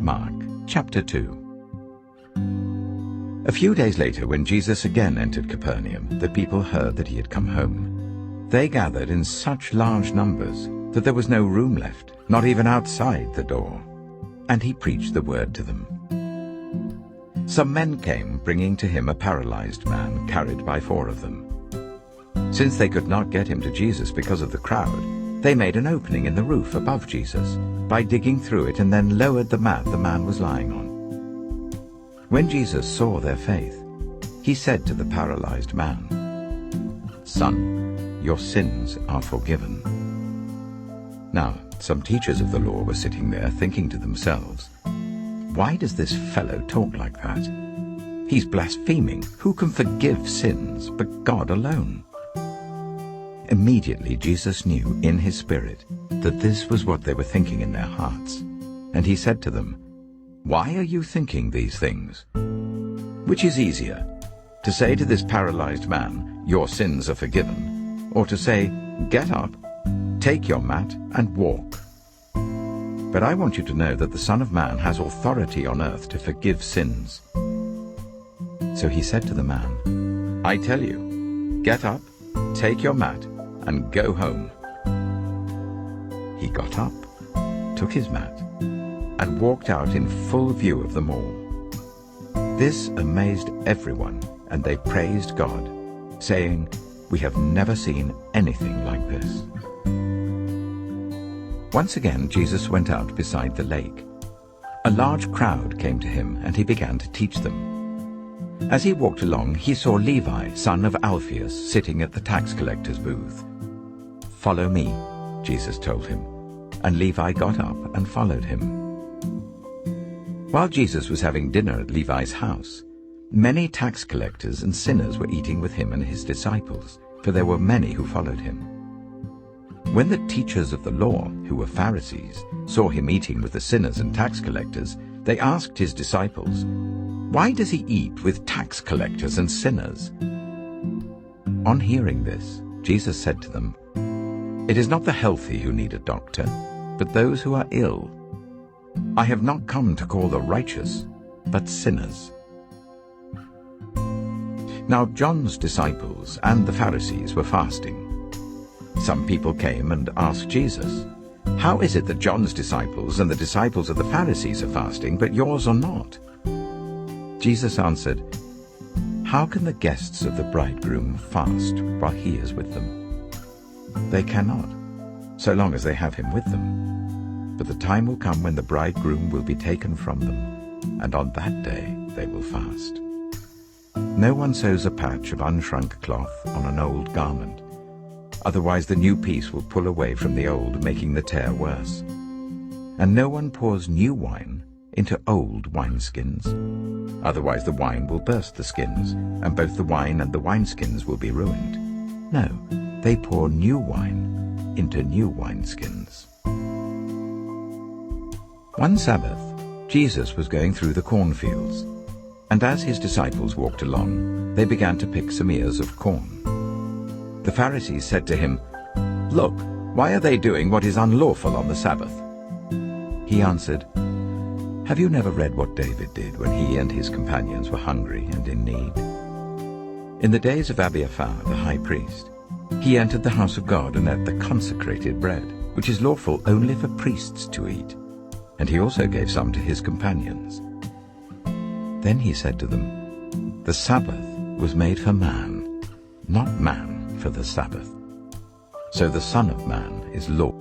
Mark chapter 2. A few days later, when Jesus again entered Capernaum, the people heard that he had come home. They gathered in such large numbers that there was no room left, not even outside the door. And he preached the word to them. Some men came, bringing to him a paralyzed man, carried by 4 of them. Since they could not get him to Jesus because of the crowd, they made an opening in the roof above Jesus by digging through it and then lowered the mat the man was lying on. When Jesus saw their faith, he said to the paralyzed man, "Son, your sins are forgiven." Now, some teachers of the law were sitting there thinking to themselves, "Why does this fellow talk like that? He's blaspheming. Who can forgive sins but God alone?" Immediately Jesus knew in his spirit that this was what they were thinking in their hearts. And he said to them, "Why are you thinking these things? Which is easier, to say to this paralyzed man, 'Your sins are forgiven,' or to say, 'Get up, take your mat and walk'? But I want you to know that the Son of Man has authority on earth to forgive sins." So he said to the man, "I tell you, get up, take your mat, and go home." He got up, took his mat, and walked out in full view of them all. This amazed everyone, and they praised God, saying, "We have never seen anything like this." Once again Jesus went out beside the lake. A large crowd came to him, and he began to teach them. As he walked along, he saw Levi, son of Alphaeus, sitting at the tax collector's booth. "Follow me," Jesus told him, and Levi got up and followed him. While Jesus was having dinner at Levi's house, many tax collectors and sinners were eating with him and his disciples, for there were many who followed him. When the teachers of the law, who were Pharisees, saw him eating with the sinners and tax collectors, they asked his disciples, "Why does he eat with tax collectors and sinners?" On hearing this, Jesus said to them, "It is not the healthy who need a doctor, but those who are ill. I have not come to call the righteous, but sinners." Now John's disciples and the Pharisees were fasting. Some people came and asked Jesus, "How is it that John's disciples and the disciples of the Pharisees are fasting, but yours are not?" Jesus answered, "How can the guests of the bridegroom fast while he is with them? They cannot, so long as they have him with them. But the time will come when the bridegroom will be taken from them, and on that day they will fast. No one sews a patch of unshrunk cloth on an old garment. Otherwise the new piece will pull away from the old, making the tear worse. And no one pours new wine into old wineskins. Otherwise the wine will burst the skins, and both the wine and the wineskins will be ruined. No, they pour new wine into new wineskins." One Sabbath, Jesus was going through the cornfields, and as his disciples walked along, they began to pick some ears of corn. The Pharisees said to him, "Look, why are they doing what is unlawful on the Sabbath?" He answered, "Have you never read what David did when he and his companions were hungry and in need? In the days of Abiathar, the high priest, he entered the house of God and ate the consecrated bread, which is lawful only for priests to eat, and he also gave some to his companions. Then he said to them, 'The Sabbath was made for man, not man for the Sabbath. So the Son of Man is Lord